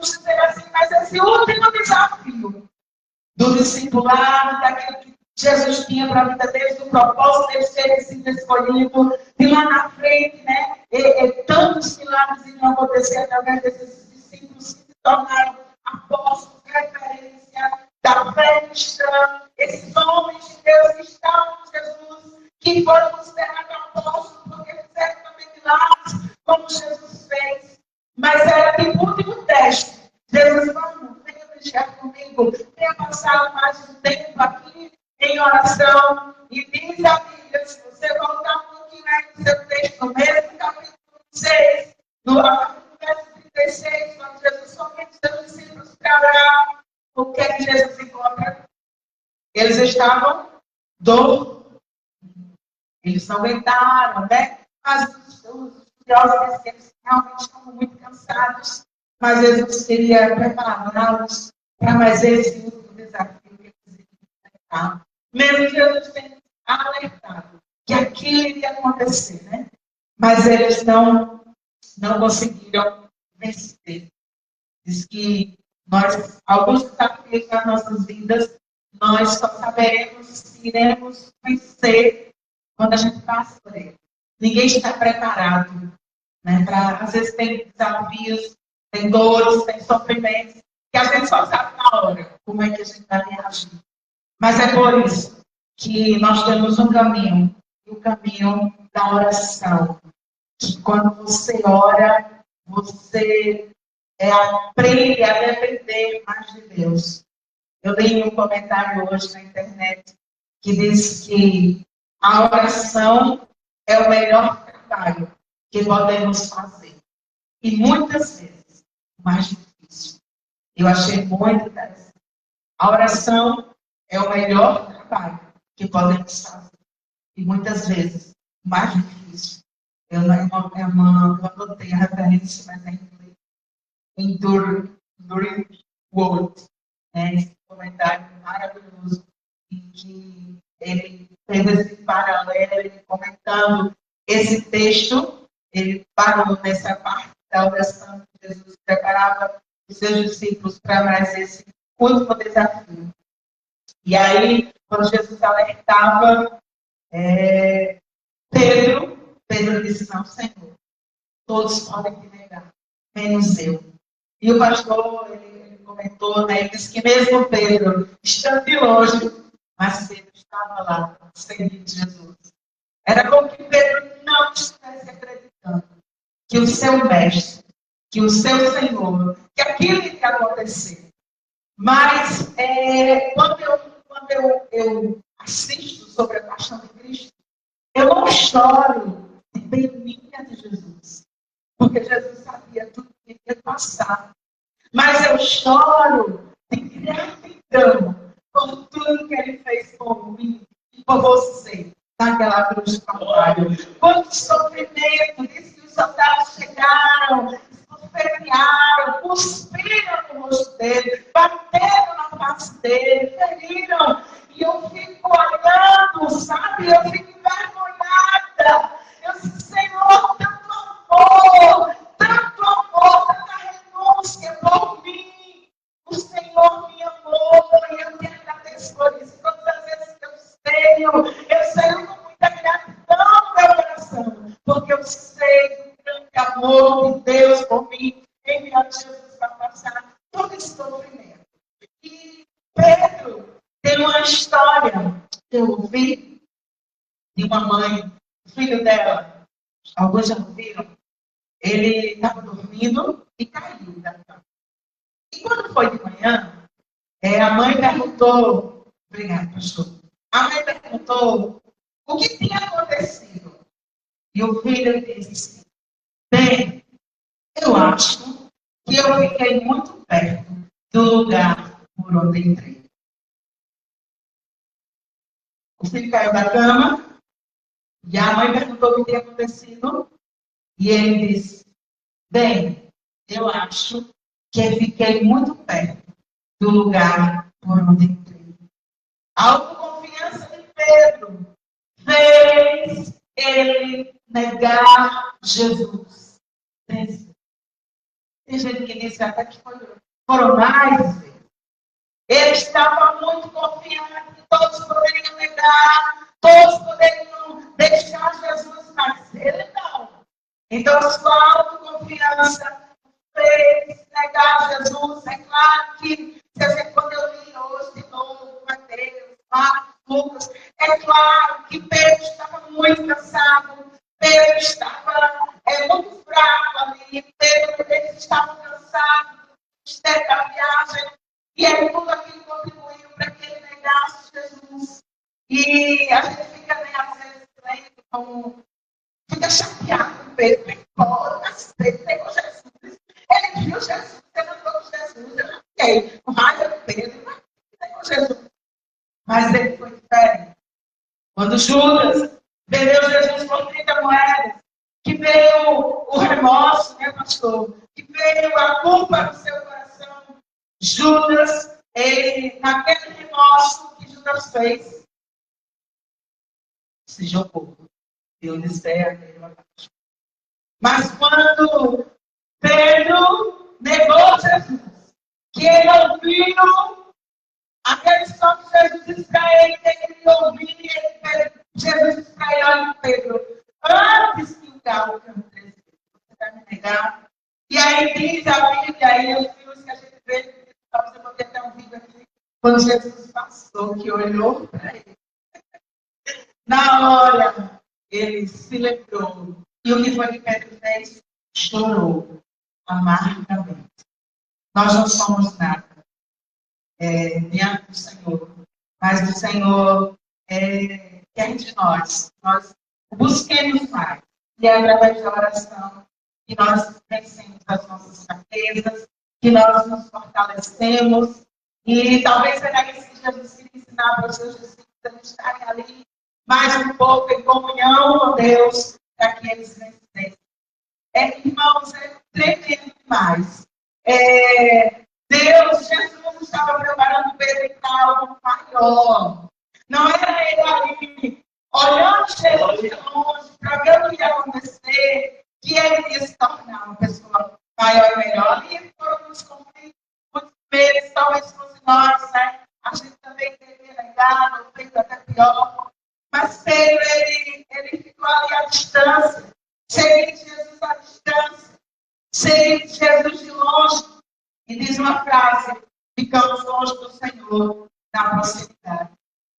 vamos dizer assim, mas esse último desafio do discipulado, daquilo que Jesus tinha para a vida deles, do propósito deles terem sido escolhidos, e lá na frente, né, tantos milagres iriam acontecer através desses discípulos que se tornaram apóstolos, referência da fé cristã, esses homens de Deus que estavam com Jesus, que foram considerados apóstolos porque fizeram também milagres, como Jesus fez. Mas era tipo o último teste. Jesus, vamos, venha deixar comigo, venha passar mais um tempo aqui em oração. E diz a Bíblia, se você voltar um pouquinho aí no seu texto, no mesmo capítulo 6, no verso 36, quando Jesus convida os seus discípulos para orar, o que é que Jesus encontra? Eles estavam dormindo. Eles não aguentaram, né? Mas os estudiosos que eles realmente estavam muito cansados. Mas Jesus queria prepará-los para mais esse último desafio que eles iriam enfrentar. Mesmo Jesus tendo alertado que aquilo iria acontecer, né? Mas eles não conseguiram vencer. Diz que nós, alguns desafios nas nossas vidas, nós só saberemos se iremos vencer quando a gente passa por ele. Ninguém está preparado, né? Às vezes tem desafios, tem dores, tem sofrimentos, que a gente só sabe na hora como é que a gente vai reagir. Mas é por isso que nós temos um caminho, e o caminho da oração. Que quando você ora, você aprende a depender mais de Deus. Eu li um comentário hoje na internet que diz que a oração é o melhor trabalho que podemos fazer. E muitas vezes, o mais difícil. Eu achei muito interessante. A oração é o melhor trabalho que podemos fazer. E muitas vezes, o mais difícil. Eu anotei a referência, mas é em inglês. Enduring Word. Esse comentário maravilhoso em que ele fez esse paralelo, ele comentando esse texto, ele parou nessa parte da oração que Jesus preparava os seus discípulos para mais esse último desafio. E aí, quando Jesus alertava, Pedro disse, não, Senhor, todos podem me negar, menos eu. E o pastor, ele comentou, né, ele disse que mesmo Pedro, estando de longe, mas Pedro estava lá, seguindo Jesus. Era como que Pedro não estivesse acreditando que o seu mestre, que o seu Senhor, que aquilo ia acontecer. Mas quando eu assisto sobre a paixão de Cristo, eu não choro de peninha de Jesus, porque Jesus sabia tudo que ia passar. Mas eu choro de gratidão por tudo que ele fez por mim e por você naquela cruz de Calvário. Quanto sofrimento, disse que os soldados chegaram, esbofetearam, cuspiram no rosto dele, bateram na face dele, feriram. E eu fico olhando, sabe? Eu fico envergonhada. Eu disse, Senhor, tanto amor, tanta renúncia por mim. O Senhor me amou e eu te agradeço por isso. Todas as vezes que eu saio com muita gratidão no meu coração, porque eu sei do grande amor de Deus por mim, enviado Jesus para passar todo esse sofrimento. E Pedro tem uma história que eu ouvi de uma mãe, o filho dela, alguns já ouviram, ele estava dormindo e caiu da cama. E quando foi de manhã, a mãe perguntou, obrigada, pastor, a mãe perguntou o que tinha acontecido. E o filho disse, bem, eu acho que eu fiquei muito perto do lugar por onde entrei. O filho caiu da cama, e a mãe perguntou o que tinha acontecido, e ele disse, bem, eu acho que eu fiquei muito perto do lugar por onde entrei. A autoconfiança de Pedro fez ele negar Jesus. Tem gente que disse até que foram mais vezes. Ele estava muito confiante que todos poderiam negar, todos poderiam deixar Jesus, mas ele não. Então, a sua autoconfiança fez negar Jesus. É claro que, quando eu li hoje de novo, Mateus, Marcos, Lucas, é claro que Pedro estava muito cansado, Pedro estava muito fraco ali, Pedro estava cansado da viagem, e aí tudo aquilo contribuiu para que ele negasse Jesus. E a gente fica, às vezes, lendo como fica chateado com Pedro, mas Pedro negou Jesus. Ele viu Jesus, ele andou com Jesus, eu não fiquei com raiva de Pedro, mas negou Jesus. Mas ele foi diferente. Quando Judas vendeu Jesus por 30 moedas, que veio o remorso, né, pastor? Que veio a culpa no seu coração. Judas, ele, naquele remorso que Judas fez, se jogou. Deu desespero, deu abaixo. Mas quando Pedro negou Jesus, que ele ouviu aquele som que Jesus disse para ele, que ele ouvia, Jesus disse para ele, olha, Pedro, antes que o galo cante, você vai me negar. E aí diz a Bíblia, aí os filmes que a gente vê, você pode até um vídeo aqui, quando Jesus passou, que olhou para ele. Na hora, ele se lembrou. E o que foi que Pedro fez? Chorou amargamente. Nós não somos nada diante do Senhor, mas o Senhor quer de nós. Nós busquemos mais. E é através da oração que nós vencemos as nossas fraquezas, que nós nos fortalecemos. E talvez será que esse Jesus queria ensinar para os seus discípulos a estarem ali mais um pouco em comunhão com Deus, para que eles vencessem. Irmãos, é tremendo demais. Jesus estava preparando Pedro para algo maior. Não era ele ali, olhando Jesus de longe, para ver o que ia acontecer, que ele ia se tornar uma pessoa maior e melhor. E foram muitos conflitos, muitos medos, talvez fosse nós, né? A gente também teria negado, feito até pior. Mas Pedro, ele ficou ali à distância, seguindo Jesus à distância, seguindo Jesus de longe. E diz uma frase, ficamos longe do Senhor, na proximidade.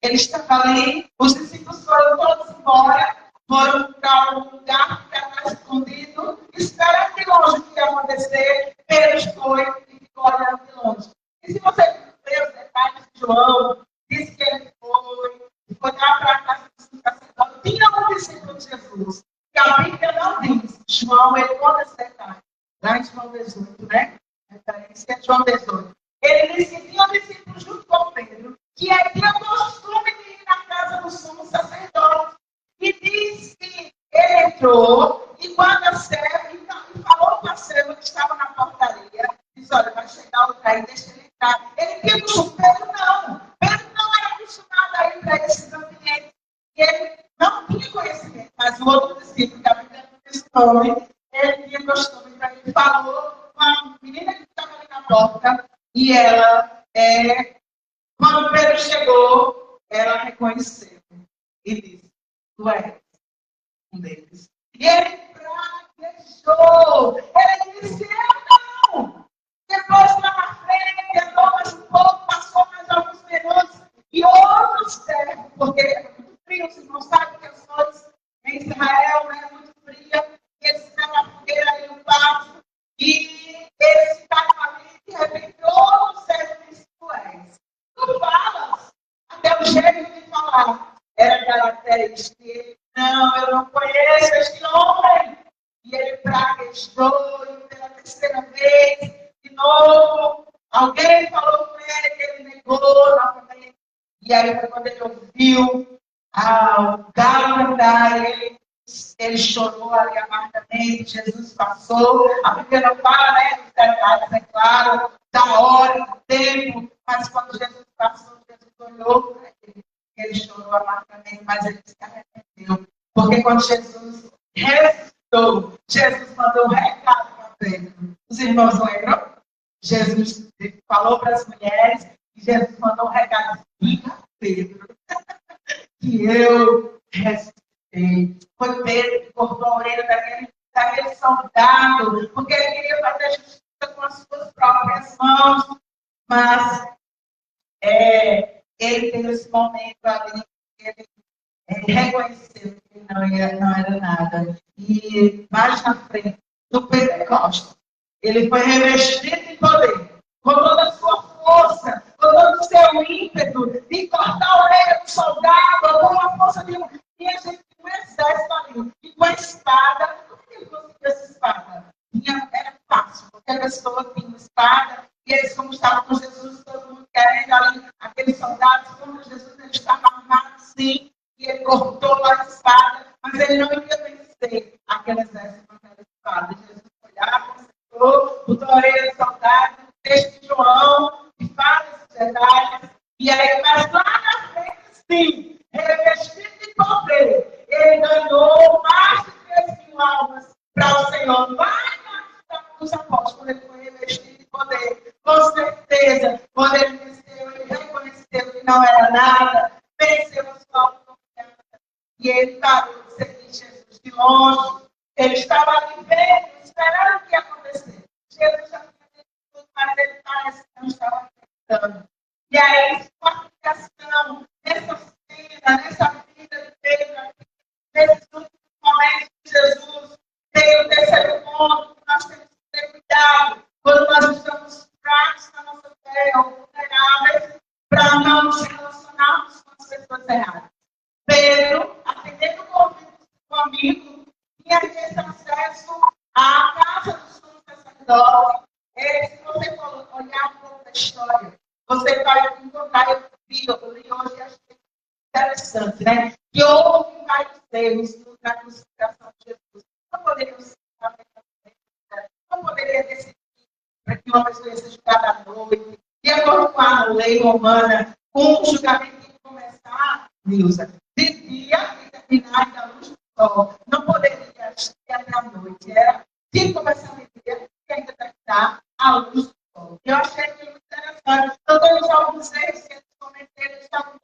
Ele estava ali, os discípulos foram todos embora, foram para algum lugar, ficar escondido, esperando de longe o que ia acontecer. Pedro foi e ficou olhando de longe. E se você ver os detalhes de João, diz que ele foi lá para a casa do sacerdote. Tinha um discípulo de Jesus, que a Bíblia não diz. João, ele conta esse detalhe. Lá em João 18, né? Referência é João 18. Ele disse que tinha um discípulo junto com Pedro, que tinha o costume de ir na casa do sumo sacerdote. E diz que ele entrou, e quando a serva, falou com a serva que estava na portaria, disse, olha, vai chegar outro aí, deixa ele entrar. Ele pediu, Pedro não. Pedro não era acostumado a ir para esses ambientes. E ele não tinha conhecimento, mas o outro discípulo, que a Bíblia não diz o nome, ele tinha costume, então ele falou com a menina que estava ali na porta, e ela, quando Pedro chegou, ela reconheceu e disse, tu és um deles. E ele praguejou, ele disse, eu não. Depois lá na frente, andou mais um pouco, passou mais alguns minutos, e outros servos, porque é muito frio, vocês não sabem que as noites em Israel é muito fria, e eles ficam na fogueira ali no pátio, e eles ficaram ali, de repente, outros servos disse, tu és. Tu falas, até o jeito de falar era característica. Não, eu não conheço este homem. E ele praguejou, e pela terceira vez, de novo, alguém falou com ele que ele negou novamente. E aí, quando ele ouviu o galo cantar, ele chorou ali amargamente, Jesus passou. A Bíblia não fala, né, dos detalhes, é claro, da hora, do tempo, mas quando Jesus passou, Jesus olhou para ele. Ele chorou amargamente, mas ele se arrependeu. Porque quando Jesus ressuscitou, Jesus mandou um recado para Pedro. Os irmãos Jesus falou para as mulheres, e Jesus mandou um recado: diga a Pedro que eu ressuscitei. Foi Pedro que cortou a orelha daquele soldado, porque ele queria fazer justiça com as suas próprias mãos, mas ele teve esse momento ali, ele reconheceu que não era nada. E mais na frente, no Pentecostes, ele foi revestido de poder, com toda a sua força, com todo o seu ímpeto, de cortar a orelha do soldado, com a força de tinha gente com um exército ali, e com a espada. Como é que ele conseguiu essa espada? Era fácil, porque a pessoa tinha uma espada, e eles, como estavam com Jesus, todo mundo querendo ali, aqueles soldados, como Jesus, ele estava armado sim, e ele cortou a espada, mas ele não ia vencer aquele exército com aquela espada. E Jesus foi lá, consertou, botou a orelha do soldado, texto de João, e fala esses detalhes, e aí, mas lá na frente, sim, revestido de poder, ele ganhou mais de 3.000 almas para o Senhor, lá dos apóstolos, quando ele foi revestido de poder, com certeza, quando ele venceu, ele reconheceu que não era nada, venceu a sua autoconfiança, e ele parou de seguir Jesus de longe, ele estava ali vendo, esperando o que ia acontecer. Jesus já tinha feito tudo, mas ele parece que não estava acreditando. E aí, com a aplicação, nessa cena, nessa vida de Pedro, nesses últimos momentos de Jesus, tem o terceiro ponto que nós temos que ter cuidado quando nós estamos fracos na nossa fé ou vulneráveis para não nos relacionarmos com as pessoas erradas. Pedro, atendendo o convite do amigo, tinha esse acesso à casa do sumo sacerdote. Se você olhar um pouco da história, você vai encontrar, eu li hoje, achei interessante, né? Que houve vários erros na crucificação de Jesus. Não poderíamos não poderia decidir para que uma pessoa seja julgada à noite. De acordo com a lei romana, o julgamento tem que começar, Nilza, de dia e terminar da luz do sol. Não poderia ser até a noite. Era de começar de dia e ainda terminar a luz do sol. Eu achei aquilo muito interessante. Todos alguns erros que eles cometeram estavam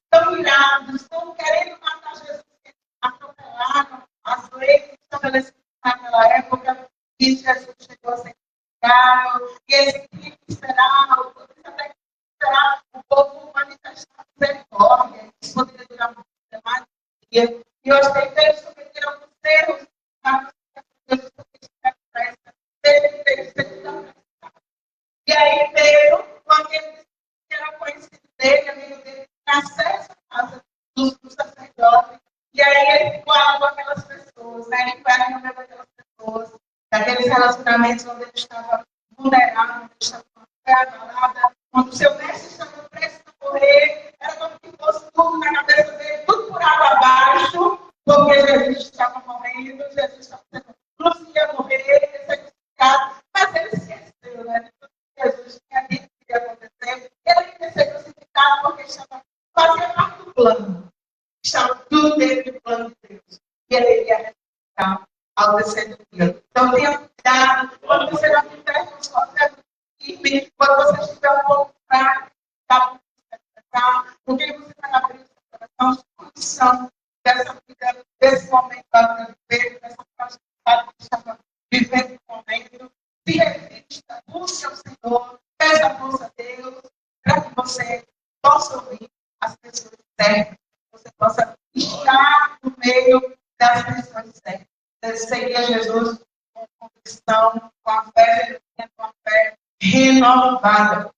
tão irados, tão querendo matar Jesus, que atropelaram as leis estabelecidas naquela época, e Jesus chegou a ser criticado, e eles tinham que esperar, o povo manifestar misericórdia, isso poderia durar muito mais dia. E eu achei que eles cometeram alguns erros na Jesus, teve que ser. E aí Pedro, com aquele que era conhecido dele, amigo dele, tinha acesso à casa dos sacerdotes, e aí ele ficou com aquelas pessoas, né? Ele foi no meio daquelas pessoas, daqueles relacionamentos onde ele estava vulnerável, onde ele estava abalada, onde o seu mestre estava prestes a morrer, era como se fosse tudo na cabeça dele, tudo por água abaixo, porque Jesus estava morrendo, Jesus estava sendo crucificado, morrer, ele ia ser crucificado, mas ele esqueceu, né? Jesus tinha dito que ia acontecer, ele ia ser crucificado porque fazia parte do plano. Estava tudo dentro do plano de Deus. E ele ia ressuscitar ao terceiro dia. Então, tenha cuidado quando você não estiver com sua fé firme, quando você estiver um pouco fraco, porque você vai abrir o seu coração, a condição dessa vida, desse momento da vida de Deus, dessa fragilidade que estava vivendo no momento. Se revista, busque o Senhor, peça a força a Deus, para que você possa ouvir as pessoas certas, que você possa estar no meio das pessoas certas. Seguir a Jesus com convicção, com a fé renovada.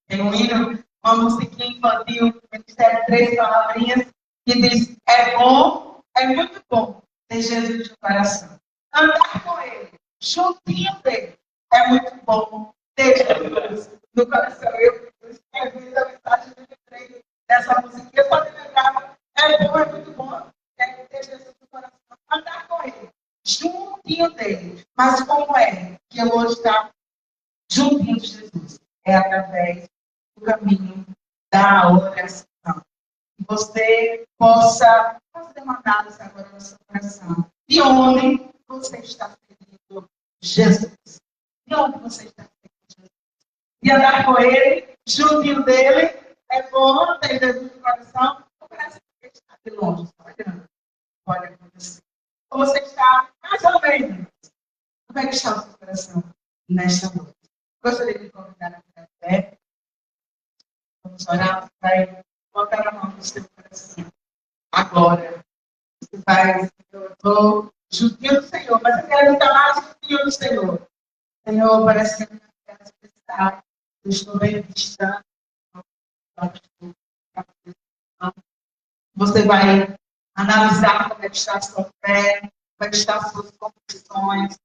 Tem um hino, uma musiquinha infantil, Ministério 3 Palavrinhas, que diz: é bom, é muito bom ter Jesus no coração. Andar com ele, juntinho dele, é muito bom ter Jesus no coração. Eu escrevi a mensagem do treino dessa musiquinha, só me lembrava: é muito bom ter Jesus no coração. Andar com ele, juntinho dele. Mas como é que eu vou estar juntinho de Jesus? É através do caminho da oração. Que você possa fazer uma análise agora no seu coração. De onde você está servindo Jesus? De onde você está servindo Jesus? e andar com ele, juntinho dele, é bom, tem Jesus no coração, parece que está de longe, pode acontecer. Ou você está mais ou menos. Como é que está o seu coração nesta noite? Gostaria de convidar a fé. Vamos orar, vai botar a mão no seu coração. Agora, você vai, eu estou juntinho do Senhor, mas eu quero estar mais juntinho do Senhor. Senhor, parece que eu não quero especial. Eu estou bem distante. Você vai analisar como é que está a sua fé, como é que estão as suas convicções,